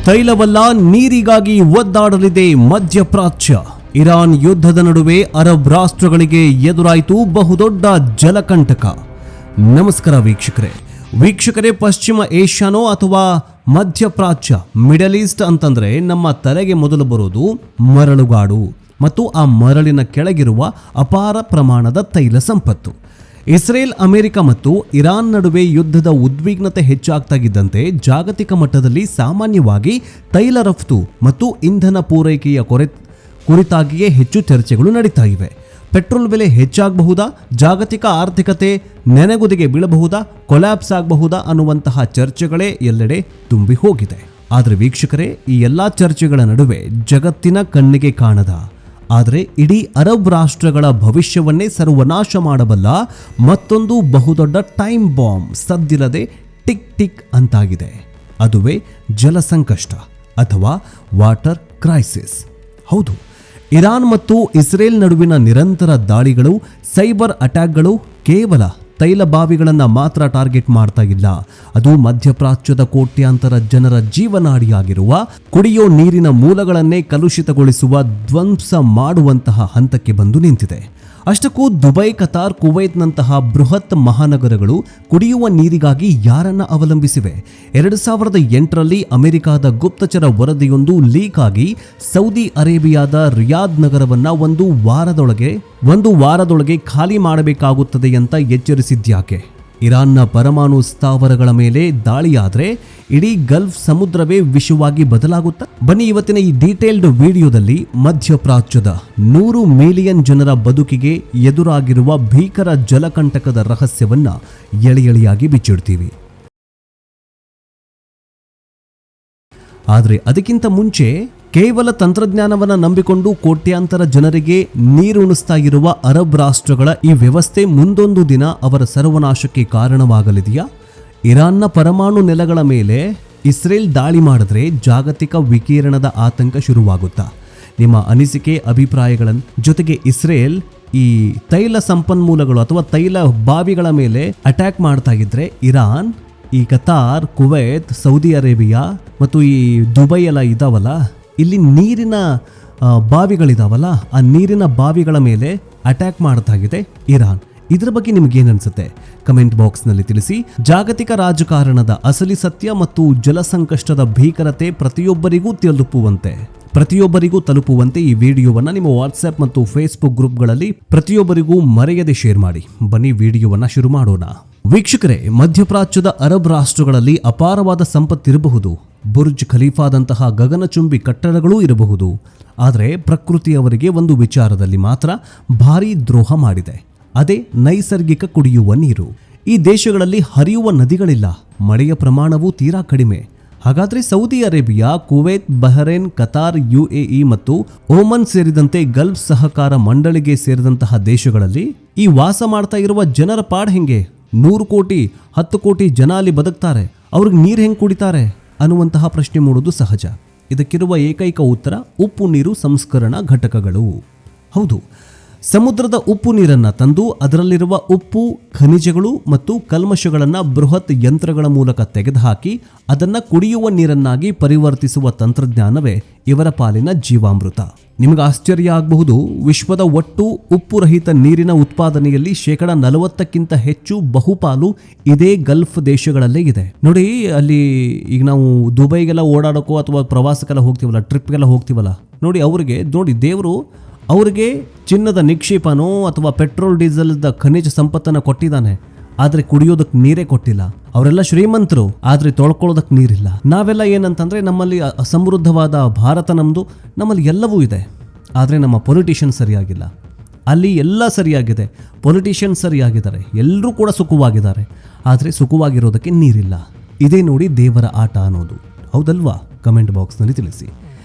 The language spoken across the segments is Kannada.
ತೈಲವಲ್ಲ ನೀರಿಗಾಗಿ ಒದ್ದಾಡಲಿದೆ ಮಧ್ಯಪ್ರಾಚ್ಯ. ಇರಾನ್ ಯುದ್ಧದ ನಡುವೆ ಅರಬ್ ರಾಷ್ಟ್ರಗಳಿಗೆ ಎದುರಾಯಿತು ಬಹುದೊಡ್ಡ ಜಲಕಂಟಕ. ನಮಸ್ಕಾರ ವೀಕ್ಷಕರೇ, ಪಶ್ಚಿಮ ಏಷ್ಯಾನೋ ಅಥವಾ ಮಧ್ಯಪ್ರಾಚ್ಯ, ಮಿಡಲ್ ಈಸ್ಟ್ ಅಂತಂದ್ರೆ ನಮ್ಮ ತಲೆಗೆ ಮೊದಲು ಬರೋದು ಮರಳುಗಾಡು ಮತ್ತು ಆ ಮರಳಿನ ಕೆಳಗಿರುವ ಅಪಾರ ಪ್ರಮಾಣದ ತೈಲ ಸಂಪತ್ತು. ಇಸ್ರೇಲ್, ಅಮೆರಿಕ ಮತ್ತು ಇರಾನ್ ನಡುವೆ ಯುದ್ಧದ ಉದ್ವಿಗ್ನತೆ ಹೆಚ್ಚಾಗ್ತಾಗಿದ್ದಂತೆ ಜಾಗತಿಕ ಮಟ್ಟದಲ್ಲಿ ಸಾಮಾನ್ಯವಾಗಿ ತೈಲ ರಫ್ತು ಮತ್ತು ಇಂಧನ ಪೂರೈಕೆಯ ಕುರಿತಾಗಿಯೇ ಹೆಚ್ಚು ಚರ್ಚೆಗಳು ನಡೀತಾ ಇವೆ. ಪೆಟ್ರೋಲ್ ಬೆಲೆ ಹೆಚ್ಚಾಗಬಹುದಾ, ಜಾಗತಿಕ ಆರ್ಥಿಕತೆ ನೆನೆಗುದಿಗೆ ಬೀಳಬಹುದಾ, ಕೊಲ್ಯಾಪ್ಸ್ ಆಗಬಹುದಾ ಅನ್ನುವಂತಹ ಚರ್ಚೆಗಳೇ ಎಲ್ಲೆಡೆ ತುಂಬಿ ಹೋಗಿದೆ. ಆದರೆ ವೀಕ್ಷಕರೇ, ಈ ಎಲ್ಲ ಚರ್ಚೆಗಳ ನಡುವೆ ಜಗತ್ತಿನ ಕಣ್ಣಿಗೆ ಕಾಣದ ಆದರೆ ಇಡೀ ಅರಬ್ ರಾಷ್ಟ್ರಗಳ ಭವಿಷ್ಯವನ್ನೇ ಸರ್ವನಾಶ ಮಾಡಬಲ್ಲ ಮತ್ತೊಂದು ಬಹುದೊಡ್ಡ ಟೈಮ್ ಬಾಂಬ್ ಸದ್ದಿಲ್ಲದೆ ಟಿಕ್ ಟಿಕ್ ಅಂತಾಗಿದೆ. ಅದುವೇ ಜಲಸಂಕಷ್ಟ ಅಥವಾ ವಾಟರ್ ಕ್ರೈಸಿಸ್. ಹೌದು, ಇರಾನ್ ಮತ್ತು ಇಸ್ರೇಲ್ ನಡುವಿನ ನಿರಂತರ ದಾಳಿಗಳು, ಸೈಬರ್ ಅಟ್ಯಾಕ್ಗಳು ಕೇವಲ ತೈಲ ಬಾವಿಗಳನ್ನು ಮಾತ್ರ ಟಾರ್ಗೆಟ್ ಮಾಡ್ತಾ ಇಲ್ಲ. ಅದು ಮಧ್ಯಪ್ರಾಚ್ಯದ ಕೋಟ್ಯಾಂತರ ಜನರ ಜೀವನಾಡಿಯಾಗಿರುವ ಕುಡಿಯೋ ನೀರಿನ ಮೂಲಗಳನ್ನೇ ಕಲುಷಿತಗೊಳಿಸುವ, ಧ್ವಂಸ ಮಾಡುವಂತಹ ಹಂತಕ್ಕೆ ಬಂದು ನಿಂತಿದೆ. ಅಷ್ಟಕ್ಕೂ ದುಬೈ, ಕತಾರ್, ಕುವೈತ್ನಂತಹ ಬೃಹತ್ ಮಹಾನಗರಗಳು ಕುಡಿಯುವ ನೀರಿಗಾಗಿ ಯಾರನ್ನ ಅವಲಂಬಿಸಿವೆ? 2008ರಲ್ಲಿ ಅಮೆರಿಕದ ಗುಪ್ತಚರ ವರದಿಯೊಂದು ಲೀಕ್ ಆಗಿ ಸೌದಿ ಅರೇಬಿಯಾದ ರಿಯಾದ್ ನಗರವನ್ನ ಒಂದು ವಾರದೊಳಗೆ ಖಾಲಿ ಮಾಡಬೇಕಾಗುತ್ತದೆ ಅಂತ ಎಚ್ಚರಿಸಿದ್ಯಾಕೆ? ಇರಾನ್ನ ಪರಮಾಣು ಸ್ಥಾವರಗಳ ಮೇಲೆ ದಾಳಿಯಾದ್ರೆ ಇಡೀ ಗಲ್ಫ್ ಸಮುದ್ರವೇ ವಿಷವಾಗಿ ಬದಲಾಗುತ್ತಾ? ಬನ್ನಿ ಇವತ್ತಿನ ಈ ಡೀಟೇಲ್ಡ್ ವಿಡಿಯೋದಲ್ಲಿ ಮಧ್ಯಪ್ರಾಚ್ಯದ 100 ಮಿಲಿಯನ್ ಜನರ ಬದುಕಿಗೆ ಎದುರಾಗಿರುವ ಭೀಕರ ಜಲಕಂಟಕದ ರಹಸ್ಯವನ್ನ ಎಳೆಯಾಗಿ ಬಿಚ್ಚಿಡ್ತೀವಿ. ಆದರೆ ಅದಕ್ಕಿಂತ ಮುಂಚೆ ಕೇವಲ ತಂತ್ರಜ್ಞಾನವನ್ನು ನಂಬಿಕೊಂಡು ಕೋಟ್ಯಾಂತರ ಜನರಿಗೆ ನೀರುಣಿಸ್ತಾ ಇರುವ ಅರಬ್ ರಾಷ್ಟ್ರಗಳ ಈ ವ್ಯವಸ್ಥೆ ಮುಂದೊಂದು ದಿನ ಅವರ ಸರ್ವನಾಶಕ್ಕೆ ಕಾರಣವಾಗಲಿದೆಯಾ? ಇರಾನ್ನ ಪರಮಾಣು ನೆಲೆಗಳ ಮೇಲೆ ಇಸ್ರೇಲ್ ದಾಳಿ ಮಾಡಿದ್ರೆ ಜಾಗತಿಕ ವಿಕಿರಣದ ಆತಂಕ ಶುರುವಾಗುತ್ತಾ? ನಿಮ್ಮ ಅನಿಸಿಕೆ, ಅಭಿಪ್ರಾಯಗಳನ್ನು ಜೊತೆಗೆ ಇಸ್ರೇಲ್ ಈ ತೈಲ ಸಂಪನ್ಮೂಲಗಳು ಅಥವಾ ತೈಲ ಬಾವಿಗಳ ಮೇಲೆ ಅಟ್ಯಾಕ್ ಮಾಡ್ತಾ ಇದ್ರೆ ಇರಾನ್, ಈ ಕತಾರ್, ಕುವೈತ್, ಸೌದಿ ಅರೇಬಿಯಾ ಮತ್ತು ಈ ದುಬೈ ಎಲ್ಲ ಇದಾವಲ್ಲ, ಇಲ್ಲಿ ನೀರಿನ ಬಾವಿಗಳಿದಾವಲ್ಲ, ಆ ನೀರಿನ ಬಾವಿಗಳ ಮೇಲೆ ಅಟ್ಯಾಕ್ ಮಾಡ್ತಾಗಿದೆ ಇರಾನ್. ಇದರ ಬಗ್ಗೆ ನಿಮ್ಗೇನು ಅನ್ಸುತ್ತೆ? ಕಮೆಂಟ್ ಬಾಕ್ಸ್ನಲ್ಲಿ ತಿಳಿಸಿ. ಜಾಗತಿಕ ರಾಜಕಾರಣದ ಅಸಲಿ ಸತ್ಯ ಮತ್ತು ಜಲಸಂಕಷ್ಟದ ಭೀಕರತೆ ಪ್ರತಿಯೊಬ್ಬರಿಗೂ ತಲುಪುವಂತೆ ಈ ವಿಡಿಯೋವನ್ನ ನಿಮ್ಮ ವಾಟ್ಸ್ಆಪ್ ಮತ್ತು ಫೇಸ್ಬುಕ್ ಗ್ರೂಪ್ಗಳಲ್ಲಿ ಪ್ರತಿಯೊಬ್ಬರಿಗೂ ಮರೆಯದೆ ಶೇರ್ ಮಾಡಿ. ಬನ್ನಿ ವಿಡಿಯೋವನ್ನ ಶುರು ಮಾಡೋಣ. ವೀಕ್ಷಕರೇ, ಮಧ್ಯಪ್ರಾಚ್ಯದ ಅರಬ್ ರಾಷ್ಟ್ರಗಳಲ್ಲಿ ಅಪಾರವಾದ ಸಂಪತ್ತಿರಬಹುದು, ಬುರ್ಜ್ ಖಲೀಫಾದಂತಹ ಗಗನಚುಂಬಿ ಕಟ್ಟಡಗಳೂ ಇರಬಹುದು. ಆದರೆ ಪ್ರಕೃತಿಯವರಿಗೆ ಒಂದು ವಿಚಾರದಲ್ಲಿ ಮಾತ್ರ ಭಾರೀ ದ್ರೋಹ ಮಾಡಿದೆ. ಅದೇ ನೈಸರ್ಗಿಕ ಕುಡಿಯುವ ನೀರು. ಈ ದೇಶಗಳಲ್ಲಿ ಹರಿಯುವ ನದಿಗಳಿಲ್ಲ, ಮಳೆಯ ಪ್ರಮಾಣವೂ ತೀರಾ ಕಡಿಮೆ. ಹಾಗಾದ್ರೆ Saudi Arabia, Kuwait, Bahrain, Qatar, UAE ಮತ್ತು ಓಮನ್ ಸೇರಿದಂತೆ ಗಲ್ಫ್ ಸಹಕಾರ ಮಂಡಳಿಗೆ ಸೇರಿದಂತಹ ದೇಶಗಳಲ್ಲಿ ಈ ವಾಸ ಮಾಡ್ತಾ ಇರುವ ಜನರ ಪಾಡ್ ಹೆಂಗೆ? 100 ಕೋಟಿ 10 ಕೋಟಿ ಜನ ಅಲ್ಲಿ ಬದುಕ್ತಾರೆ, ಅವ್ರಿಗೆ ನೀರು ಹೆಂಗೆ ಕುಡಿತಾರೆ ಅನ್ನುವಂತಹ ಪ್ರಶ್ನೆ ಮೂಡುವುದು ಸಹಜ. ಇದಕ್ಕಿರುವ ಏಕೈಕ ಉತ್ತರ ಉಪ್ಪು ನೀರು ಸಂಸ್ಕರಣಾ ಘಟಕಗಳು. ಹೌದು, ಸಮುದ್ರದ ಉಪ್ಪು ನೀರನ್ನು ತಂದು ಅದರಲ್ಲಿರುವ ಉಪ್ಪು, ಖನಿಜಗಳು ಮತ್ತು ಕಲ್ಮಶಗಳನ್ನು ಬೃಹತ್ ಯಂತ್ರಗಳ ಮೂಲಕ ತೆಗೆದುಹಾಕಿ ಅದನ್ನು ಕುಡಿಯುವ ನೀರನ್ನಾಗಿ ಪರಿವರ್ತಿಸುವ ತಂತ್ರಜ್ಞಾನವೇ ಇವರ ಪಾಲಿನ ಜೀವಾಮೃತ. ನಿಮಗೆ ಆಶ್ಚರ್ಯ ಆಗಬಹುದು, ವಿಶ್ವದ ಒಟ್ಟು ಉಪ್ಪು ರಹಿತ ನೀರಿನ ಉತ್ಪಾದನೆಯಲ್ಲಿ 40%ಕ್ಕಿಂತ ಹೆಚ್ಚು ಬಹುಪಾಲು ಇದೇ ಗಲ್ಫ್ ದೇಶಗಳಲ್ಲೇ ಇದೆ. ನೋಡಿ, ಅಲ್ಲಿ ಈಗ ನಾವು ದುಬೈಗೆಲ್ಲ ಓಡಾಡೋಕ್ಕೋ ಅಥವಾ ಪ್ರವಾಸಕ್ಕೆಲ್ಲ ಹೋಗ್ತೀವಲ್ಲ, ಟ್ರಿಪ್ಗೆಲ್ಲ ಹೋಗ್ತೀವಲ್ಲ, ನೋಡಿ ದೇವರು ಅವರಿಗೆ ಚಿನ್ನದ ನಿಕ್ಷೇಪನೋ ಅಥವಾ ಪೆಟ್ರೋಲ್ ಡೀಸೆಲ್ದ ಖನಿಜ ಸಂಪತ್ತನ್ನು ಕೊಟ್ಟಿದ್ದಾನೆ, ಆದರೆ ಕುಡಿಯೋದಕ್ಕೆ ನೀರೇ ಕೊಟ್ಟಿಲ್ಲ. ಅವರೆಲ್ಲ ಶ್ರೀಮಂತರು, ಆದರೆ ತೊಳ್ಕೊಳ್ಳೋದಕ್ಕೆ ನೀರಿಲ್ಲ. ನಾವೆಲ್ಲ ಏನಂತಂದ್ರೆ ನಮ್ಮಲ್ಲಿ ಸಮೃದ್ಧವಾದ ಭಾರತ ನಮ್ಮಲ್ಲಿ ಎಲ್ಲವೂ ಇದೆ, ಆದರೆ ನಮ್ಮ ಪೊಲಿಟಿಷಿಯನ್ ಸರಿಯಾಗಿಲ್ಲ. ಅಲ್ಲಿ ಎಲ್ಲ ಸರಿಯಾಗಿದೆ, ಪೊಲಿಟಿಷಿಯನ್ ಸರಿಯಾಗಿದ್ದಾರೆ, ಎಲ್ಲರೂ ಕೂಡ ಸುಖವಾಗಿದ್ದಾರೆ, ಆದರೆ ಸುಖವಾಗಿರೋದಕ್ಕೆ ನೀರಿಲ್ಲ. ಇದೇ ನೋಡಿ ದೇವರ ಆಟ ಅನ್ನೋದು. ಹೌದಲ್ವಾ? ಕಮೆಂಟ್ ಬಾಕ್ಸ್ನಲ್ಲಿ ತಿಳಿಸಿ.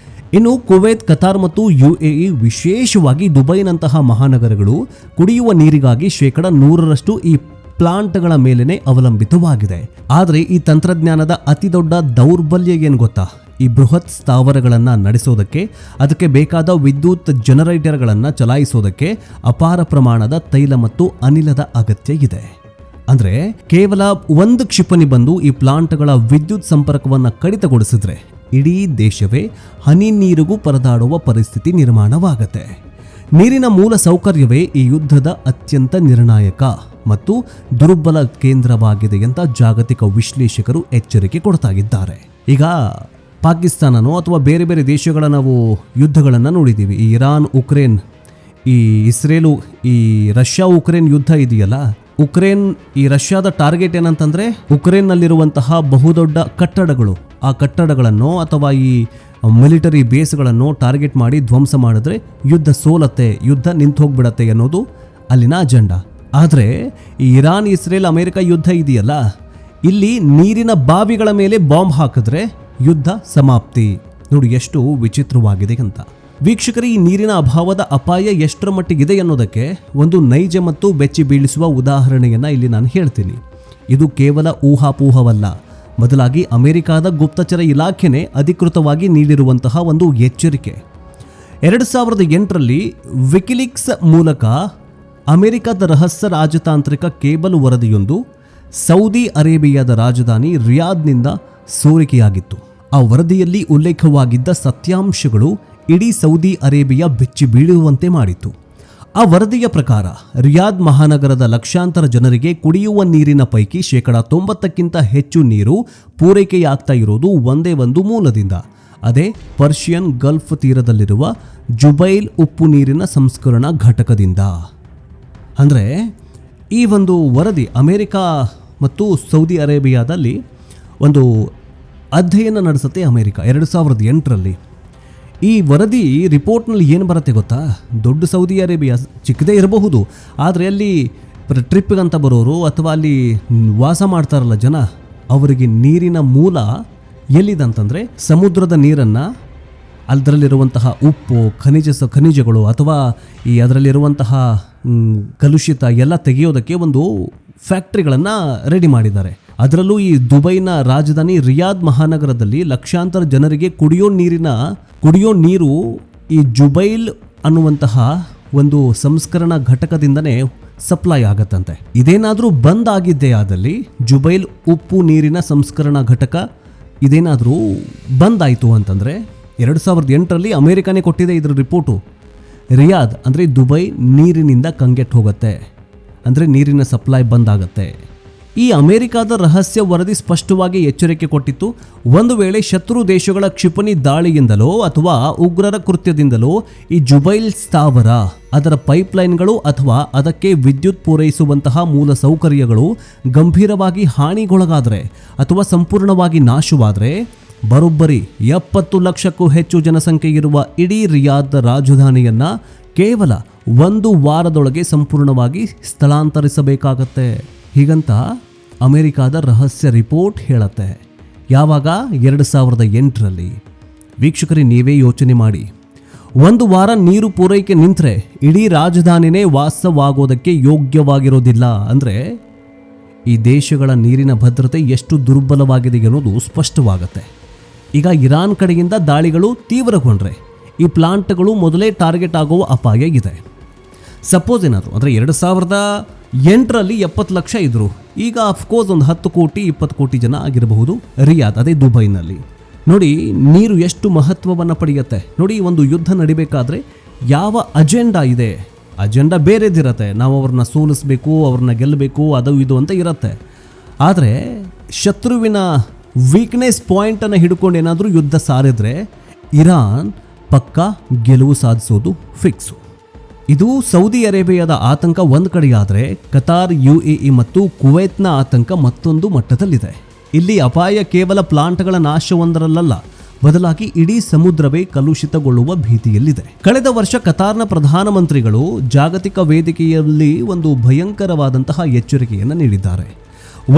ಇನ್ನು ಕುವೈತ್, ಕತಾರ್ ಮತ್ತು UAE, ವಿಶೇಷವಾಗಿ ದುಬೈನಂತಹ ಮಹಾನಗರಗಳು ಕುಡಿಯುವ ನೀರಿಗಾಗಿ 100% ಈ ಪ್ಲಾಂಟ್ಗಳ ಮೇಲೇನೆ ಅವಲಂಬಿತವಾಗಿದೆ. ಆದರೆ ಈ ತಂತ್ರಜ್ಞಾನದ ಅತಿ ದೊಡ್ಡ ದೌರ್ಬಲ್ಯ ಏನು ಗೊತ್ತಾ? ಈ ಬೃಹತ್ ಸ್ಥಾವರಗಳನ್ನು ನಡೆಸೋದಕ್ಕೆ, ಅದಕ್ಕೆ ಬೇಕಾದ ವಿದ್ಯುತ್ ಜನರೇಟರ್ಗಳನ್ನು ಚಲಾಯಿಸೋದಕ್ಕೆ ಅಪಾರ ಪ್ರಮಾಣದ ತೈಲ ಮತ್ತು ಅನಿಲದ ಅಗತ್ಯ ಇದೆ. ಅಂದ್ರೆ ಕೇವಲ ಒಂದು ಕ್ಷಿಪಣಿ ಬಂದು ಈ ಪ್ಲಾಂಟ್ಗಳ ವಿದ್ಯುತ್ ಸಂಪರ್ಕವನ್ನು ಕಡಿತಗೊಳಿಸಿದ್ರೆ ಇಡೀ ದೇಶವೇ ಹನಿ ನೀರಿಗೂ ಪರದಾಡುವ ಪರಿಸ್ಥಿತಿ ನಿರ್ಮಾಣವಾಗುತ್ತೆ. ನೀರಿನ ಮೂಲ ಸೌಕರ್ಯವೇ ಈ ಯುದ್ಧದ ಅತ್ಯಂತ ನಿರ್ಣಾಯಕ ಮತ್ತು ದುರ್ಬಲ ಕೇಂದ್ರವಾಗಿದೆ ಅಂತ ಜಾಗತಿಕ ವಿಶ್ಲೇಷಕರು ಎಚ್ಚರಿಕೆ ಕೊಡ್ತಾಗಿದ್ದಾರೆ. ಈಗ ಪಾಕಿಸ್ತಾನನೋ ಅಥವಾ ಬೇರೆ ಬೇರೆ ದೇಶಗಳ ನಾವು ಯುದ್ಧಗಳನ್ನು ನೋಡಿದ್ದೀವಿ. ಈ ಇರಾನ್ ಉಕ್ರೇನ್, ಈ ಇಸ್ರೇಲು, ಈ ರಷ್ಯಾ ಉಕ್ರೇನ್ ಯುದ್ಧ ಇದೆಯಲ್ಲ, ಉಕ್ರೇನ್ ಈ ರಷ್ಯಾದ ಟಾರ್ಗೆಟ್ ಏನಂತಂದ್ರೆ ಉಕ್ರೇನ್ನಲ್ಲಿರುವಂತಹ ಬಹುದೊಡ್ಡ ಕಟ್ಟಡಗಳು, ಆ ಕಟ್ಟಡಗಳನ್ನು ಅಥವಾ ಈ ಮಿಲಿಟರಿ ಬೇಸ್ಗಳನ್ನು ಟಾರ್ಗೆಟ್ ಮಾಡಿ ಧ್ವಂಸ ಮಾಡಿದ್ರೆ ಯುದ್ಧ ಸೋಲತ್ತೆ, ಯುದ್ಧ ನಿಂತು ಹೋಗ್ಬಿಡತ್ತೆ ಅನ್ನೋದು ಅಲ್ಲಿನ ಅಜೆಂಡಾ. ಆದರೆ ಈ ಇರಾನ್ ಇಸ್ರೇಲ್ ಅಮೆರಿಕ ಯುದ್ಧ ಇದೆಯಲ್ಲ, ಇಲ್ಲಿ ನೀರಿನ ಬಾವಿಗಳ ಮೇಲೆ ಬಾಂಬ್ ಹಾಕಿದ್ರೆ ಯುದ್ಧ ಸಮಾಪ್ತಿ. ನೋಡಿ ಎಷ್ಟು ವಿಚಿತ್ರವಾಗಿದೆ ಅಂತ. ವೀಕ್ಷಕರು, ಈ ನೀರಿನ ಅಭಾವದ ಅಪಾಯ ಎಷ್ಟರ ಮಟ್ಟಿಗಿದೆ ಅನ್ನೋದಕ್ಕೆ ಒಂದು ನೈಜ ಮತ್ತು ಬೆಚ್ಚಿ ಬೀಳಿಸುವ ಉದಾಹರಣೆಯನ್ನು ಇಲ್ಲಿ ನಾನು ಹೇಳ್ತೀನಿ. ಇದು ಕೇವಲ ಊಹಾಪೋಹವಲ್ಲ, ಬದಲಾಗಿ ಅಮೆರಿಕಾದ ಗುಪ್ತಚರ ಇಲಾಖೆನೇ ಅಧಿಕೃತವಾಗಿ ನೀಡಿರುವಂತಹ ಒಂದು ಎಚ್ಚರಿಕೆ. 2008ರಲ್ಲಿ ವಿಕಿಲೀಕ್ಸ್ ಮೂಲಕ ಅಮೆರಿಕದ ರಹಸ್ಯ ರಾಜತಾಂತ್ರಿಕ ಕೇಬಲ್ ವರದಿಯೊಂದು ಸೌದಿ ಅರೇಬಿಯಾದ ರಾಜಧಾನಿ ರಿಯಾದ್ನಿಂದ ಸೋರಿಕೆಯಾಗಿತ್ತು. ಆ ವರದಿಯಲ್ಲಿ ಉಲ್ಲೇಖವಾಗಿದ್ದ ಸತ್ಯಾಂಶಗಳು ಇಡೀ ಸೌದಿ ಅರೇಬಿಯಾ ಬೆಚ್ಚಿ ಬೀಳುವಂತೆ ಮಾಡಿತ್ತು. ಆ ವರದಿಯ ಪ್ರಕಾರ ರಿಯಾದ್ ಮಹಾನಗರದ ಲಕ್ಷಾಂತರ ಜನರಿಗೆ ಕುಡಿಯುವ ನೀರಿನ ಪೈಕಿ 90%ಕ್ಕಿಂತ ಹೆಚ್ಚು ನೀರು ಪೂರೈಕೆಯಾಗ್ತಾ ಇರೋದು ಒಂದೇ ಒಂದು ಮೂಲದಿಂದ, ಅದೇ ಪರ್ಷಿಯನ್ ಗಲ್ಫ್ ತೀರದಲ್ಲಿರುವ ಜುಬೈಲ್ ಉಪ್ಪು ನೀರಿನ ಸಂಸ್ಕರಣಾ ಘಟಕದಿಂದ. ಅಂದರೆ ಈ ಒಂದು ವರದಿ ಅಮೆರಿಕ ಮತ್ತು ಸೌದಿ ಅರೇಬಿಯಾದಲ್ಲಿ ಒಂದು ಅಧ್ಯಯನ ನಡೆಸುತ್ತೆ ಅಮೆರಿಕ 2008ರಲ್ಲಿ. ಈ ವರದಿ ರಿಪೋರ್ಟ್ನಲ್ಲಿ ಏನು ಬರುತ್ತೆ ಗೊತ್ತಾ? ದೊಡ್ಡ ಸೌದಿ ಅರೇಬಿಯಾ ಚಿಕ್ಕದೇ ಇರಬಹುದು, ಆದರೆ ಅಲ್ಲಿ ಟ್ರಿಪ್ಗಂತ ಬರೋರು ಅಥವಾ ಅಲ್ಲಿ ವಾಸ ಮಾಡ್ತಾರಲ್ಲ ಜನ, ಅವರಿಗೆ ನೀರಿನ ಮೂಲ ಎಲ್ಲಿದಂತಂದರೆ ಸಮುದ್ರದ ನೀರನ್ನು ಅದರಲ್ಲಿರುವಂತಹ ಉಪ್ಪು, ಖನಿಜಗಳು ಅಥವಾ ಈ ಅದರಲ್ಲಿರುವಂತಹ ಕಲುಷಿತ ಎಲ್ಲ ತೆಗೆಯೋದಕ್ಕೆ ಒಂದು ಫ್ಯಾಕ್ಟ್ರಿಗಳನ್ನು ರೆಡಿ ಮಾಡಿದ್ದಾರೆ. ಅದರಲ್ಲೂ ಈ ದುಬೈನ ರಾಜಧಾನಿ ರಿಯಾದ್ ಮಹಾನಗರದಲ್ಲಿ ಲಕ್ಷಾಂತರ ಜನರಿಗೆ ಕುಡಿಯೋ ನೀರು ಈ ಜುಬೈಲ್ ಅನ್ನುವಂತಹ ಒಂದು ಸಂಸ್ಕರಣಾ ಘಟಕದಿಂದನೇ ಸಪ್ಲೈ ಆಗತ್ತಂತೆ. ಇದೇನಾದರೂ ಬಂದ್ ಆಗಿದ್ದೇ ಆದಲ್ಲಿ ಜುಬೈಲ್ ಉಪ್ಪು ನೀರಿನ ಸಂಸ್ಕರಣಾ ಘಟಕ ಇದೇನಾದರೂ ಬಂದ್ ಆಯಿತು ಅಂತಂದರೆ 2008ರಲ್ಲಿ ಅಮೆರಿಕನೇ ಕೊಟ್ಟಿದೆ ಇದರ ರಿಪೋರ್ಟು. ರಿಯಾದ್ ಅಂದರೆ ದುಬೈ ನೀರಿನಿಂದ ಕಂಗೆಟ್ಟು ಹೋಗುತ್ತೆ, ಅಂದರೆ ನೀರಿನ ಸಪ್ಲೈ ಬಂದಾಗತ್ತೆ. ಈ ಅಮೆರಿಕದ ರಹಸ್ಯ ವರದಿ ಸ್ಪಷ್ಟವಾಗಿ ಎಚ್ಚರಿಕೆ ಕೊಟ್ಟಿತ್ತು. ಒಂದು ವೇಳೆ ಶತ್ರು ದೇಶಗಳ ಕ್ಷಿಪಣಿ ದಾಳಿಯಿಂದಲೋ ಅಥವಾ ಉಗ್ರರ ಕೃತ್ಯದಿಂದಲೋ ಈ ಜುಬೈಲ್ ಸ್ಥಾವರ, ಅದರ ಪೈಪ್ಲೈನ್ಗಳು ಅಥವಾ ಅದಕ್ಕೆ ವಿದ್ಯುತ್ ಪೂರೈಸುವಂತಹ ಮೂಲ ಸೌಕರ್ಯಗಳು ಗಂಭೀರವಾಗಿ ಹಾನಿಗೊಳಗಾದರೆ ಅಥವಾ ಸಂಪೂರ್ಣವಾಗಿ ನಾಶವಾದರೆ ಬರೋಬ್ಬರಿ 70 ಲಕ್ಷಕ್ಕೂ ಹೆಚ್ಚು ಜನಸಂಖ್ಯೆ ಇರುವ ಇಡೀ ರಿಯಾದ್ ರಾಜಧಾನಿಯನ್ನು ಕೇವಲ 1 ವಾರದೊಳಗೆ ಸಂಪೂರ್ಣವಾಗಿ ಸ್ಥಳಾಂತರಿಸಬೇಕಾಗತ್ತೆ. ಹೀಗಂತ ಅಮೆರಿಕಾದ ರಹಸ್ಯ ರಿಪೋರ್ಟ್ ಹೇಳುತ್ತೆ. ಯಾವಾಗ? 2008ರಲ್ಲಿ. ವೀಕ್ಷಕರೇ, ನೀವೇ ಯೋಚನೆ ಮಾಡಿ, 1 ವಾರ ನೀರು ಪೂರೈಕೆ ನಿಂತರೆ ಇಡೀ ರಾಜಧಾನಿನೇ ವಾಸವಾಗೋದಕ್ಕೆ ಯೋಗ್ಯವಾಗಿರೋದಿಲ್ಲ. ಅಂದರೆ ಈ ದೇಶಗಳ ನೀರಿನ ಭದ್ರತೆ ಎಷ್ಟು ದುರ್ಬಲವಾಗಿದೆ ಅನ್ನೋದು ಸ್ಪಷ್ಟವಾಗುತ್ತೆ. ಈಗ ಇರಾನ್ ಕಡೆಯಿಂದ ದಾಳಿಗಳು ತೀವ್ರಗೊಂಡ್ರೆ ಈ ಪ್ಲಾಂಟ್ಗಳು ಮೊದಲೇ ಟಾರ್ಗೆಟ್ ಆಗುವ ಅಪಾಯ ಇದೆ. ಸಪೋಸ್ ಏನಾದರೂ ಅಂದರೆ 2008ರಲ್ಲಿ 70 ಲಕ್ಷ ಇದ್ದರು, ಈಗ ಅಫ್ಕೋರ್ಸ್ ಒಂದು 10 ಕೋಟಿ 20 ಕೋಟಿ ಜನ ಆಗಿರಬಹುದು ರಿಯಾದ್, ಅದೇ ದುಬೈನಲ್ಲಿ. ನೋಡಿ ನೀರು ಎಷ್ಟು ಮಹತ್ವವನ್ನು ಪಡೆಯುತ್ತೆ. ನೋಡಿ, ಒಂದು ಯುದ್ಧ ನಡಿಬೇಕಾದ್ರೆ ಯಾವ ಅಜೆಂಡಾ ಇದೆ, ಅಜೆಂಡಾ ಬೇರೆದಿರತ್ತೆ. ನಾವು ಅವ್ರನ್ನ ಸೋಲಿಸಬೇಕು, ಅವ್ರನ್ನ ಗೆಲ್ಲಬೇಕು, ಅದು ಇದು ಅಂತ ಇರುತ್ತೆ. ಆದರೆ ಶತ್ರುವಿನ ವೀಕ್ನೆಸ್ ಪಾಯಿಂಟನ್ನು ಹಿಡ್ಕೊಂಡು ಏನಾದರೂ ಯುದ್ಧ ಸಾರಿದ್ರೆ ಇರಾನ್ ಪಕ್ಕ ಗೆಲುವು ಸಾಧಿಸೋದು ಫಿಕ್ಸು. ಇದು ಸೌದಿ ಅರೇಬಿಯಾದ ಆತಂಕ ಒಂದು ಕಡೆಯಾದರೆ, ಕತಾರ್, UAE ಮತ್ತು ಕುವೈತ್ನ ಆತಂಕ ಮತ್ತೊಂದು ಮಟ್ಟದಲ್ಲಿದೆ. ಇಲ್ಲಿ ಅಪಾಯ ಕೇವಲ ಪ್ಲಾಂಟ್ಗಳ ನಾಶವೊಂದರಲ್ಲ, ಬದಲಾಗಿ ಇಡೀ ಸಮುದ್ರವೇ ಕಲುಷಿತಗೊಳ್ಳುವ ಭೀತಿಯಲ್ಲಿದೆ. ಕಳೆದ ವರ್ಷ ಕತಾರ್ನ ಪ್ರಧಾನಮಂತ್ರಿಗಳು ಜಾಗತಿಕ ವೇದಿಕೆಯಲ್ಲಿ ಒಂದು ಭಯಂಕರವಾದಂತಹ ಎಚ್ಚರಿಕೆಯನ್ನು ನೀಡಿದ್ದಾರೆ.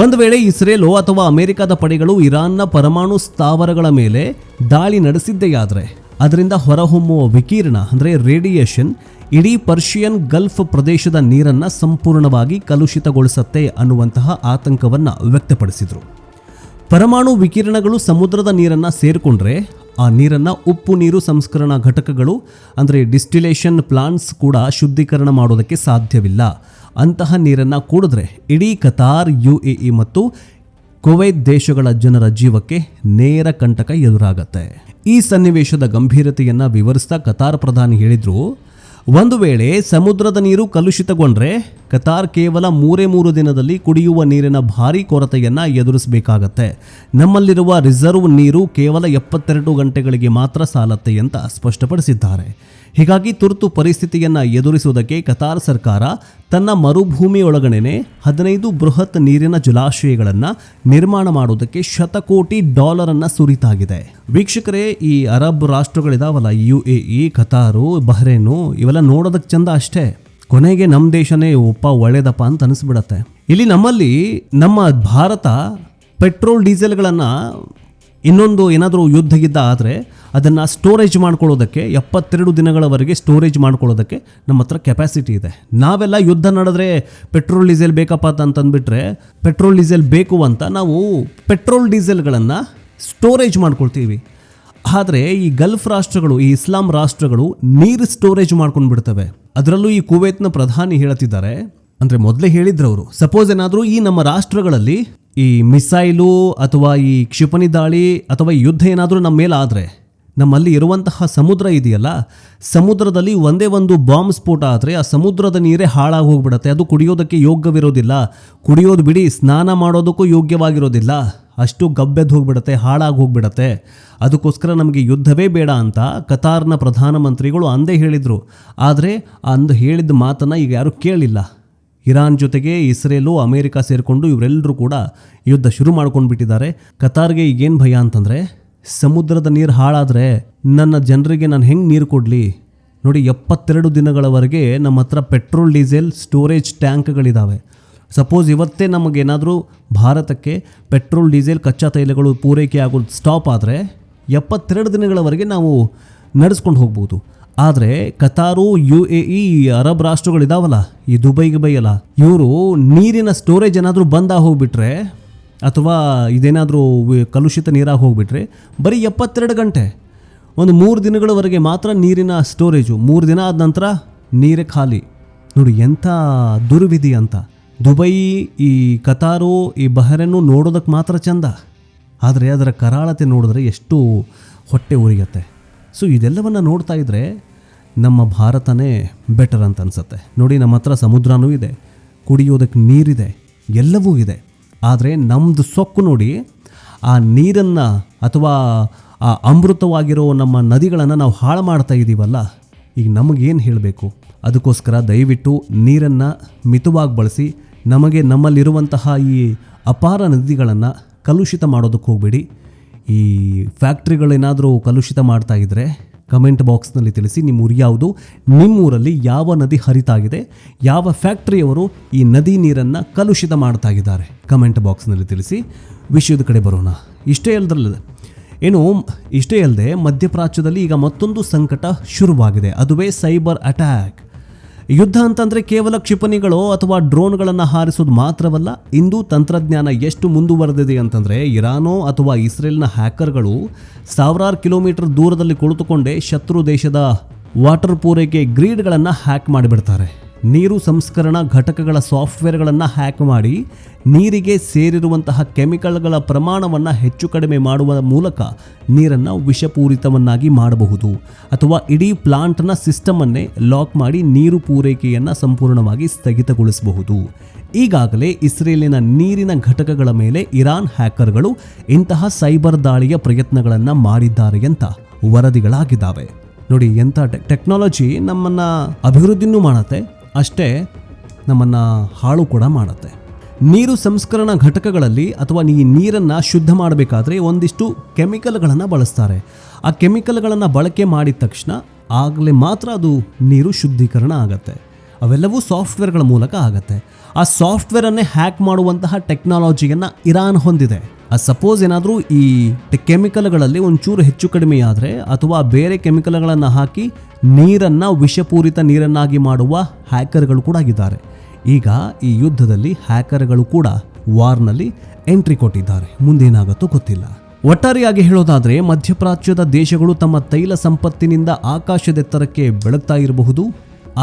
ಒಂದು ವೇಳೆ ಇಸ್ರೇಲೋ ಅಥವಾ ಅಮೆರಿಕದ ಪಡೆಗಳು ಇರಾನ್ನ ಪರಮಾಣು ಸ್ಥಾವರಗಳ ಮೇಲೆ ದಾಳಿ ನಡೆಸಿದ್ದೆಯಾದರೆ ಅದರಿಂದ ಹೊರಹೊಮ್ಮುವ ವಿಕಿರಣ ಅಂದರೆ ರೇಡಿಯೇಷನ್ ಇಡೀ ಪರ್ಷಿಯನ್ ಗಲ್ಫ್ ಪ್ರದೇಶದ ನೀರನ್ನು ಸಂಪೂರ್ಣವಾಗಿ ಕಲುಷಿತಗೊಳಿಸುತ್ತೆ ಅನ್ನುವಂತಹ ಆತಂಕವನ್ನು ವ್ಯಕ್ತಪಡಿಸಿದರು. ಪರಮಾಣು ವಿಕಿರಣಗಳು ಸಮುದ್ರದ ನೀರನ್ನು ಸೇರಿಕೊಂಡ್ರೆ ಆ ನೀರನ್ನು ಉಪ್ಪು ನೀರು ಸಂಸ್ಕರಣಾ ಘಟಕಗಳು ಅಂದರೆ ಡಿಸ್ಟಿಲೇಷನ್ ಪ್ಲಾಂಟ್ಸ್ ಕೂಡ ಶುದ್ಧೀಕರಣ ಮಾಡೋದಕ್ಕೆ ಸಾಧ್ಯವಿಲ್ಲ. ಅಂತಹ ನೀರನ್ನು ಕುಡಿದ್ರೆ ಇಡೀ ಕತಾರ್, UAE ಮತ್ತು ಕುವೈತ್ ದೇಶಗಳ ಜನರ ಜೀವಕ್ಕೆ ನೇರ ಕಂಟಕ ಎದುರಾಗತ್ತೆ. ಈ ಸನ್ನಿವೇಶದ ಗಂಭೀರತೆಯನ್ನ ವಿವರಿಸ್ತಾ ಕತಾರ್ ಪ್ರಧಾನಿ ಹೇಳಿದ್ರು, ಒಂದು ವೇಳೆ ಸಮುದ್ರದ ನೀರು ಕಲುಷಿತಗೊಂಡ್ರೆ ಕತಾರ್ ಕೇವಲ 3 ದಿನದಲ್ಲಿ ಕುಡಿಯುವ ನೀರಿನ ಭಾರೀ ಕೊರತೆಯನ್ನು ಎದುರಿಸಬೇಕಾಗತ್ತೆ. ನಮ್ಮಲ್ಲಿರುವ ರಿಸರ್ವ್ ನೀರು ಕೇವಲ 72 ಗಂಟೆಗಳಿಗೆ ಮಾತ್ರ ಸಾಲತ್ತೆ ಅಂತ ಸ್ಪಷ್ಟಪಡಿಸಿದ್ದಾರೆ. ಹೀಗಾಗಿ ತುರ್ತು ಪರಿಸ್ಥಿತಿಯನ್ನು ಎದುರಿಸುವುದಕ್ಕೆ ಕತಾರ್ ಸರ್ಕಾರ ತನ್ನ ಮರುಭೂಮಿಯೊಳಗಡೆನೆ 15 ಬೃಹತ್ ನೀರಿನ ಜಲಾಶಯಗಳನ್ನು ನಿರ್ಮಾಣ ಮಾಡುವುದಕ್ಕೆ ಶತಕೋಟಿ $ಅನ್ನು ಸುರಿತಾಗಿದೆ. ವೀಕ್ಷಕರೇ, ಈ ಅರಬ್ ರಾಷ್ಟ್ರಗಳಿದಾವಲ್ಲ, UAE, ಕತಾರು, ಬಹ್ರೇನು, ಇವೆಲ್ಲ ನೋಡೋದಕ್ಕೆ ಚಂದ ಅಷ್ಟೇ. ಕೊನೆಗೆ ನಮ್ಮ ದೇಶನೇ ಒಳ್ಳೆದಪ್ಪ ಅಂತ ಅನಿಸ್ಬಿಡತ್ತೆ. ಇಲ್ಲಿ ನಮ್ಮಲ್ಲಿ ನಮ್ಮ ಭಾರತ ಪೆಟ್ರೋಲ್ ಡೀಸೆಲ್ಗಳನ್ನು ಇನ್ನೊಂದು ಏನಾದರೂ ಯುದ್ಧ ಗಿದ್ದ ಆದರೆ ಅದನ್ನು ಸ್ಟೋರೇಜ್ ಮಾಡ್ಕೊಳ್ಳೋದಕ್ಕೆ 72 ದಿನಗಳವರೆಗೆ ಸ್ಟೋರೇಜ್ ಮಾಡ್ಕೊಳ್ಳೋದಕ್ಕೆ ನಮ್ಮ ಹತ್ರ ಕೆಪಾಸಿಟಿ ಇದೆ. ನಾವೆಲ್ಲ ಯುದ್ಧ ನಡೆದ್ರೆ ಪೆಟ್ರೋಲ್ ಡೀಸೆಲ್ ಬೇಕಪ್ಪ ಅಂತಂದ್ಬಿಟ್ರೆ ಪೆಟ್ರೋಲ್ ಡೀಸೆಲ್ ಬೇಕು ಅಂತ ನಾವು ಪೆಟ್ರೋಲ್ ಡೀಸೆಲ್ಗಳನ್ನು ಸ್ಟೋರೇಜ್ ಮಾಡ್ಕೊಳ್ತೀವಿ. ಆದರೆ ಈ ಗಲ್ಫ್ ರಾಷ್ಟ್ರಗಳು, ಈ ಇಸ್ಲಾಂ ರಾಷ್ಟ್ರಗಳು ನೀರು ಸ್ಟೋರೇಜ್ ಮಾಡ್ಕೊಂಡು ಬಿಡ್ತವೆ. ಅದರಲ್ಲೂ ಈ ಕುವೈತ್ನ ಪ್ರಧಾನಿ ಹೇಳ್ತಿದ್ದಾರೆ, ಅಂದರೆ ಮೊದಲೇ ಹೇಳಿದ್ರು ಅವರು, ಸಪೋಸ್ ಏನಾದರೂ ಈ ನಮ್ಮ ರಾಷ್ಟ್ರಗಳಲ್ಲಿ ಈ ಮಿಸೈಲು ಅಥವಾ ಈ ಕ್ಷಿಪಣಿ ದಾಳಿ ಅಥವಾ ಯುದ್ಧ ಏನಾದರೂ ನಮ್ಮ ಮೇಲೆ ಆದರೆ, ನಮ್ಮಲ್ಲಿ ಇರುವಂತಹ ಸಮುದ್ರ ಇದೆಯಲ್ಲ, ಸಮುದ್ರದಲ್ಲಿ ಒಂದೇ ಒಂದು ಬಾಂಬ್ ಸ್ಫೋಟ ಆದರೆ ಆ ಸಮುದ್ರದ ನೀರೇ ಹಾಳಾಗಿ ಹೋಗ್ಬಿಡತ್ತೆ. ಅದು ಕುಡಿಯೋದಕ್ಕೆ ಯೋಗ್ಯವಿರೋದಿಲ್ಲ. ಕುಡಿಯೋದು ಬಿಡಿ, ಸ್ನಾನ ಮಾಡೋದಕ್ಕೂ ಯೋಗ್ಯವಾಗಿರೋದಿಲ್ಲ. ಅಷ್ಟು ಗಬ್ಬೆದ್ದು ಹೋಗ್ಬಿಡತ್ತೆ, ಹಾಳಾಗಿ ಹೋಗ್ಬಿಡತ್ತೆ. ಅದಕ್ಕೋಸ್ಕರ ನಮಗೆ ಯುದ್ಧವೇ ಬೇಡ ಅಂತ ಕತಾರ್ನ ಪ್ರಧಾನಮಂತ್ರಿಗಳು ಅಂದೇ ಹೇಳಿದರು. ಆದರೆ ಹೇಳಿದ ಮಾತನ್ನು ಈಗ ಯಾರೂ ಕೇಳಿಲ್ಲ. ಇರಾನ್ ಜೊತೆಗೆ ಇಸ್ರೇಲು, ಅಮೇರಿಕ ಸೇರಿಕೊಂಡು ಇವರೆಲ್ಲರೂ ಕೂಡ ಯುದ್ಧ ಶುರು ಮಾಡ್ಕೊಂಡು ಬಿಟ್ಟಿದ್ದಾರೆ. ಕತಾರ್ಗೆ ಈಗೇನು ಭಯ ಅಂತಂದರೆ, ಸಮುದ್ರದ ನೀರು ಹಾಳಾದರೆ ನನ್ನ ಜನರಿಗೆ ನಾನು ಹೆಂಗೆ ನೀರು ಕೊಡಲಿ? ನೋಡಿ, 72 ದಿನಗಳವರೆಗೆ ನಮ್ಮ ಹತ್ರ ಪೆಟ್ರೋಲ್ ಡೀಸೆಲ್ ಸ್ಟೋರೇಜ್ ಟ್ಯಾಂಕ್ಗಳಿದ್ದಾವೆ. ಸಪೋಸ್ ಇವತ್ತೇ ನಮಗೇನಾದರೂ ಭಾರತಕ್ಕೆ ಪೆಟ್ರೋಲ್ ಡೀಸೆಲ್ ಕಚ್ಚಾ ತೈಲಗಳು ಪೂರೈಕೆ ಆಗೋದು ಸ್ಟಾಪ್ ಆದರೆ 72 ದಿನಗಳವರೆಗೆ ನಾವು ನಡೆಸ್ಕೊಂಡು ಹೋಗ್ಬೋದು. ಆದರೆ ಕತಾರು, UAE, ಅರಬ್ ರಾಷ್ಟ್ರಗಳಿದಾವಲ್ಲ, ಈ ದುಬೈ ಅಲ್ಲ, ಇವರು ನೀರಿನ ಸ್ಟೋರೇಜ್ ಏನಾದರೂ ಬಂದ ಹೋಗ್ಬಿಟ್ರೆ ಅಥವಾ ಇದೇನಾದರೂ ಕಲುಷಿತ ನೀರಾಗಿ ಹೋಗ್ಬಿಟ್ರೆ ಬರೀ 72 ಗಂಟೆ, ಒಂದು 3 ದಿನಗಳವರೆಗೆ ಮಾತ್ರ ನೀರಿನ ಸ್ಟೋರೇಜು. 3 ದಿನ ಆದ ನಂತರ ನೀರೇ ಖಾಲಿ. ನೋಡಿ ಎಂಥ ದುರ್ವಿಧಿ ಅಂತ. ದುಬೈ, ಈ ಕತಾರು, ಈ ಬಹರೇನು ನೋಡೋದಕ್ಕೆ ಮಾತ್ರ ಚಂದ, ಆದರೆ ಅದರ ಕರಾಳತೆ ನೋಡಿದ್ರೆ ಎಷ್ಟು ಹೊಟ್ಟೆ ಉರಿಯತ್ತೆ. ಸೊ ಇದೆಲ್ಲವನ್ನು ನೋಡ್ತಾ ಇದ್ದರೆ ನಮ್ಮ ಭಾರತನೇ ಬೆಟರ್ ಅಂತ ಅನಿಸುತ್ತೆ. ನೋಡಿ, ನಮ್ಮ ಹತ್ರ ಸಮುದ್ರನೂ ಇದೆ, ಕುಡಿಯೋದಕ್ಕೆ ನೀರಿದೆ, ಎಲ್ಲವೂ ಇದೆ. ಆದರೆ ನಮ್ಮದು ಸೊಕ್ಕು ನೋಡಿ, ಆ ನೀರನ್ನು ಅಥವಾ ಆ ಅಮೃತವಾಗಿರೋ ನಮ್ಮ ನದಿಗಳನ್ನು ನಾವು ಹಾಳು ಮಾಡ್ತಾ ಇದ್ದೀವಲ್ಲ. ಈಗ ನಮಗೇನು ಹೇಳಬೇಕು? ಅದಕ್ಕೋಸ್ಕರ ದಯವಿಟ್ಟು ನೀರನ್ನು ಮಿತವಾಗಿ ಬಳಸಿ. ನಮ್ಮಲ್ಲಿರುವಂತಹ ಈ ಅಪಾರ ನದಿಗಳನ್ನು ಕಲುಷಿತ ಮಾಡೋದಕ್ಕೆ ಹೋಗಬೇಡಿ. ಈ ಫ್ಯಾಕ್ಟ್ರಿಗಳೇನಾದರೂ ಕಲುಷಿತ ಮಾಡ್ತಾ ಇದ್ದರೆ ಕಮೆಂಟ್ ಬಾಕ್ಸ್ನಲ್ಲಿ ತಿಳಿಸಿ. ನಿಮ್ಮ ಊರು ಯಾವುದು? ನಿಮ್ಮೂರಲ್ಲಿ ಯಾವ ನದಿ ಹರಿತಾಗಿದೆ? ಯಾವ ಫ್ಯಾಕ್ಟ್ರಿಯವರು ಈ ನದಿ ನೀರನ್ನು ಕಲುಷಿತ ಮಾಡ್ತಾ ಇದ್ದಾರೆ? ಕಮೆಂಟ್ ಬಾಕ್ಸ್ನಲ್ಲಿ ತಿಳಿಸಿ. ವಿಷಯದ ಕಡೆ ಬರೋಣ. ಇಷ್ಟೇ ಅಲ್ಲದೆ ಮಧ್ಯಪ್ರಾಚ್ಯದಲ್ಲಿ ಈಗ ಮತ್ತೊಂದು ಸಂಕಟ ಶುರುವಾಗಿದೆ. ಅದುವೇ ಸೈಬರ್ ಅಟ್ಯಾಕ್. ಯುದ್ಧ ಅಂತಂದರೆ ಕೇವಲ ಕ್ಷಿಪಣಿಗಳು ಅಥವಾ ಡ್ರೋನ್ಗಳನ್ನು ಹಾರಿಸೋದು ಮಾತ್ರವಲ್ಲ. ಇಂದು ತಂತ್ರಜ್ಞಾನ ಎಷ್ಟು ಮುಂದುವರೆದಿದೆ ಅಂತಂದರೆ, ಇರಾನೋ ಅಥವಾ ಇಸ್ರೇಲ್ನ ಹ್ಯಾಕರ್ಗಳು ಸಾವಿರಾರು ಕಿಲೋಮೀಟರ್ ದೂರದಲ್ಲಿ ಕುಳಿತುಕೊಂಡೇ ಶತ್ರು ದೇಶದ ವಾಟರ್ ಪೂರೈಕೆ ಗ್ರಿಡ್ಗಳನ್ನು ಹ್ಯಾಕ್ ಮಾಡಿಬಿಡ್ತಾರೆ. ನೀರು ಸಂಸ್ಕರಣಾ ಘಟಕಗಳ ಸಾಫ್ಟ್ವೇರ್ಗಳನ್ನು ಹ್ಯಾಕ್ ಮಾಡಿ ನೀರಿಗೆ ಸೇರಿರುವಂತಹ ಕೆಮಿಕಲ್ಗಳ ಪ್ರಮಾಣವನ್ನು ಹೆಚ್ಚು ಕಡಿಮೆ ಮಾಡುವ ಮೂಲಕ ನೀರನ್ನು ವಿಷಪೂರಿತವನ್ನಾಗಿ ಮಾಡಬಹುದು. ಅಥವಾ ಇಡೀ ಪ್ಲಾಂಟ್ನ ಸಿಸ್ಟಮನ್ನೇ ಲಾಕ್ ಮಾಡಿ ನೀರು ಪೂರೈಕೆಯನ್ನು ಸಂಪೂರ್ಣವಾಗಿ ಸ್ಥಗಿತಗೊಳಿಸಬಹುದು. ಈಗಾಗಲೇ ಇಸ್ರೇಲಿನ ನೀರಿನ ಘಟಕಗಳ ಮೇಲೆ ಇರಾನ್ ಹ್ಯಾಕರ್ಗಳು ಇಂತಹ ಸೈಬರ್ ದಾಳಿಯ ಪ್ರಯತ್ನಗಳನ್ನು ಮಾಡಿದ್ದಾರೆ ಅಂತ ವರದಿಗಳಾಗಿದ್ದಾವೆ. ನೋಡಿ, ಎಂಥ ಟೆಕ್ನಾಲಜಿ ನಮ್ಮನ್ನು ಅಭಿವೃದ್ಧಿನೂ ಮಾಡುತ್ತೆ, ಅಷ್ಟೇ ನಮ್ಮನ್ನು ಹಾಳು ಕೂಡ ಮಾಡುತ್ತೆ. ನೀರು ಸಂಸ್ಕರಣಾ ಘಟಕಗಳಲ್ಲಿ ಅಥವಾ ಈ ನೀರನ್ನು ಶುದ್ಧ ಮಾಡಬೇಕಾದ್ರೆ ಒಂದಿಷ್ಟು ಕೆಮಿಕಲ್ಗಳನ್ನು ಬಳಸ್ತಾರೆ. ಆ ಕೆಮಿಕಲ್ಗಳನ್ನು ಬಳಕೆ ಮಾಡಿದ ತಕ್ಷಣ ಆಗಲೇ ಮಾತ್ರ ಅದು ನೀರು ಶುದ್ಧೀಕರಣ ಆಗುತ್ತೆ. ಅವೆಲ್ಲವೂ ಸಾಫ್ಟ್ವೇರ್ಗಳ ಮೂಲಕ ಆಗುತ್ತೆ. ಆ ಸಾಫ್ಟ್ವೇರನ್ನೇ ಹ್ಯಾಕ್ ಮಾಡುವಂತಹ ಟೆಕ್ನಾಲಜಿಯನ್ನು ಇರಾನ್ ಹೊಂದಿದೆ. ಸಪೋಸ್ ಏನಾದರೂ ಈ ಕೆಮಿಕಲ್ಗಳಲ್ಲಿ ಒಂಚೂರು ಹೆಚ್ಚು ಕಡಿಮೆ ಆದರೆ ಅಥವಾ ಬೇರೆ ಕೆಮಿಕಲ್ಗಳನ್ನು ಹಾಕಿ ನೀರನ್ನು ವಿಷಪೂರಿತ ನೀರನ್ನಾಗಿ ಮಾಡುವ ಹ್ಯಾಕರ್ಗಳು ಕೂಡ ಆಗಿದ್ದಾರೆ. ಈಗ ಈ ಯುದ್ಧದಲ್ಲಿ ಹ್ಯಾಕರ್ಗಳು ಕೂಡ ವಾರ್ನಲ್ಲಿ ಎಂಟ್ರಿ ಕೊಟ್ಟಿದ್ದಾರೆ. ಮುಂದೇನಾಗುತ್ತೋ ಗೊತ್ತಿಲ್ಲ. ಒಟ್ಟಾರೆಯಾಗಿ ಹೇಳೋದಾದರೆ ಮಧ್ಯಪ್ರಾಚ್ಯದ ದೇಶಗಳು ತಮ್ಮ ತೈಲ ಸಂಪತ್ತಿನಿಂದ ಆಕಾಶದೆತ್ತರಕ್ಕೆ ಬೆಳಗ್ತಾ ಇರಬಹುದು.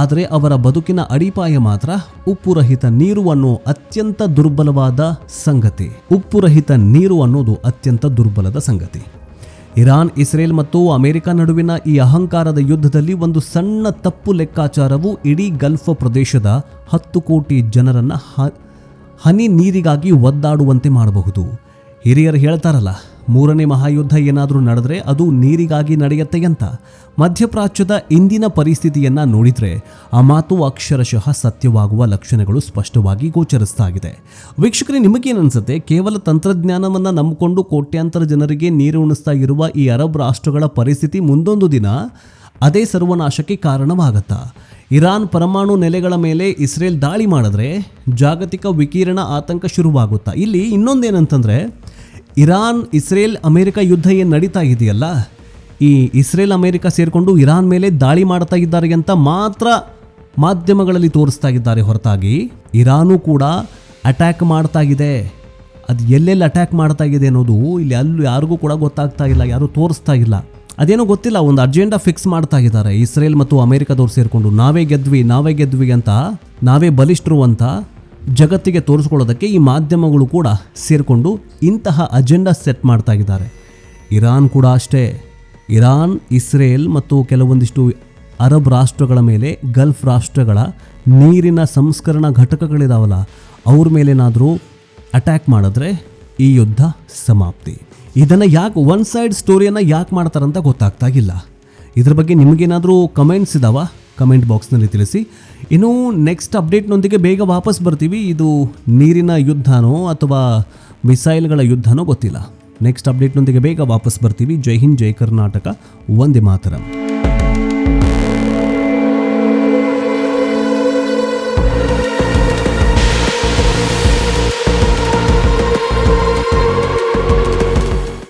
ಆದರೆ ಅವರ ಬದುಕಿನ ಅಡಿಪಾಯ ಮಾತ್ರ ಉಪ್ಪುರಹಿತ ನೀರು ಅನ್ನೋ ಅತ್ಯಂತ ದುರ್ಬಲವಾದ ಸಂಗತಿ. ಉಪ್ಪುರಹಿತ ನೀರು ಅನ್ನೋದು ಅತ್ಯಂತ ದುರ್ಬಲದ ಸಂಗತಿ. ಇರಾನ್, ಇಸ್ರೇಲ್ ಮತ್ತು ಅಮೆರಿಕ ನಡುವಿನ ಈ ಅಹಂಕಾರದ ಯುದ್ಧದಲ್ಲಿ ಒಂದು ಸಣ್ಣ ತಪ್ಪು ಲೆಕ್ಕಾಚಾರವು ಇಡೀ ಗಲ್ಫ್ ಪ್ರದೇಶದ 10 ಕೋಟಿ ಜನರನ್ನ ಹನಿ ನೀರಿಗಾಗಿ ಒದ್ದಾಡುವಂತೆ ಮಾಡಬಹುದು. ಹಿರಿಯರು ಹೇಳ್ತಾರಲ್ಲ, 3ನೇ ಮಹಾಯುದ್ಧ ಏನಾದರೂ ನಡೆದ್ರೆ ಅದು ನೀರಿಗಾಗಿ ನಡೆಯುತ್ತೆ ಅಂತ. ಮಧ್ಯಪ್ರಾಚ್ಯದ ಇಂದಿನ ಪರಿಸ್ಥಿತಿಯನ್ನು ನೋಡಿದರೆ ಆ ಮಾತು ಅಕ್ಷರಶಃ ಸತ್ಯವಾಗುವ ಲಕ್ಷಣಗಳು ಸ್ಪಷ್ಟವಾಗಿ ಗೋಚರಿಸ್ತಾ ಇದೆ. ವೀಕ್ಷಕರೇ, ನಿಮಗೇನನ್ಸುತ್ತೆ? ಕೇವಲ ತಂತ್ರಜ್ಞಾನವನ್ನು ನಂಬಿಕೊಂಡು ಕೋಟ್ಯಾಂತರ ಜನರಿಗೆ ನೀರು ಉಣಿಸ್ತಾ ಇರುವ ಈ ಅರಬ್ ರಾಷ್ಟ್ರಗಳ ಪರಿಸ್ಥಿತಿ ಮುಂದೊಂದು ದಿನ ಅದೇ ಸರ್ವನಾಶಕ್ಕೆ ಕಾರಣವಾಗತ್ತಾ? ಇರಾನ್ ಪರಮಾಣು ನೆಲೆಗಳ ಮೇಲೆ ಇಸ್ರೇಲ್ ದಾಳಿ ಮಾಡಿದ್ರೆ ಜಾಗತಿಕ ವಿಕಿರಣ ಆತಂಕ ಶುರುವಾಗುತ್ತಾ? ಇಲ್ಲಿ ಇನ್ನೊಂದೇನಂತಂದರೆ, ಇರಾನ್, ಇಸ್ರೇಲ್, ಅಮೆರಿಕ ಯುದ್ಧ ಏನು ನಡೀತಾ ಇದೆಯಲ್ಲ, ಈ ಇಸ್ರೇಲ್ ಅಮೆರಿಕ ಸೇರಿಕೊಂಡು ಇರಾನ್ ಮೇಲೆ ದಾಳಿ ಮಾಡ್ತಾ ಇದ್ದಾರೆ ಅಂತ ಮಾತ್ರ ಮಾಧ್ಯಮಗಳಲ್ಲಿ ತೋರಿಸ್ತಾ ಇದ್ದಾರೆ ಹೊರತಾಗಿ ಇರಾನು ಕೂಡ ಅಟ್ಯಾಕ್ ಮಾಡ್ತಾ ಇದೆ. ಅದು ಎಲ್ಲೆಲ್ಲಿ ಅಟ್ಯಾಕ್ ಮಾಡ್ತಾ ಇದೆ ಅನ್ನೋದು ಇಲ್ಲಿ ಅಲ್ಲೂ ಯಾರಿಗೂ ಕೂಡ ಗೊತ್ತಾಗ್ತಾ ಇಲ್ಲ, ಯಾರೂ ತೋರಿಸ್ತಾ ಇಲ್ಲ. ಅದೇನೋ ಗೊತ್ತಿಲ್ಲ, ಒಂದು ಅಜೆಂಡಾ ಫಿಕ್ಸ್ ಮಾಡ್ತಾ ಇದ್ದಾರೆ ಇಸ್ರೇಲ್ ಮತ್ತು ಅಮೆರಿಕದವ್ರು ಸೇರಿಕೊಂಡು. ನಾವೇ ಗೆದ್ವಿ ಅಂತ, ನಾವೇ ಬಲಿಷ್ಠರು ಅಂತ ಜಗತ್ತಿಗೆ ತೋರಿಸ್ಕೊಳ್ಳೋದಕ್ಕೆ ಈ ಮಾಧ್ಯಮಗಳು ಕೂಡ ಸೇರಿಕೊಂಡು ಇಂತಹ ಅಜೆಂಡಾ ಸೆಟ್ ಮಾಡ್ತಾ ಇದ್ದಾರೆ. ಇರಾನ್ ಕೂಡ ಅಷ್ಟೇ. ಇರಾನ್, ಇಸ್ರೇಲ್ ಮತ್ತು ಕೆಲವೊಂದಿಷ್ಟು ಅರಬ್ ರಾಷ್ಟ್ರಗಳ ಮೇಲೆ, ಗಲ್ಫ್ ರಾಷ್ಟ್ರಗಳ ನೀರಿನ ಸಂಸ್ಕರಣಾ ಘಟಕಗಳಿದಾವಲ್ಲ, ಅವ್ರ ಮೇಲೇನಾದರೂ ಅಟ್ಯಾಕ್ ಮಾಡಿದ್ರೆ ಈ ಯುದ್ಧ ಸಮಾಪ್ತಿ. ಇದನ್ನು ಯಾಕೆ ಒನ್ ಸೈಡ್ ಸ್ಟೋರಿಯನ್ನು ಯಾಕೆ ಮಾಡ್ತಾರಂತ ಗೊತ್ತಾಗ್ತಾಗಿಲ್ಲ. ಇದ್ರ ಬಗ್ಗೆ ನಿಮಗೇನಾದರೂ ಕಮೆಂಟ್ಸ್ ಇದಾವ? ಕಮೆಂಟ್ ಬಾಕ್ಸ್ನಲ್ಲಿ ತಿಳಿಸಿ. ಇನ್ನು ನೆಕ್ಸ್ಟ್ ಅಪ್ಡೇಟ್ನೊಂದಿಗೆ ಬೇಗ ವಾಪಸ್ ಬರ್ತೀವಿ. ಇದು ನೀರಿನ ಯುದ್ಧನೋ ಅಥವಾ ಮಿಸೈಲ್ಗಳ ಯುದ್ಧನೋ ಗೊತ್ತಿಲ್ಲ. ನೆಕ್ಸ್ಟ್ ಅಪ್ಡೇಟ್ನೊಂದಿಗೆ ಬೇಗ ವಾಪಸ್ ಬರ್ತೀವಿ. ಜೈ ಹಿಂದ್, ಜೈ ಕರ್ನಾಟಕ, ವಂದೇ ಮಾತರಂ.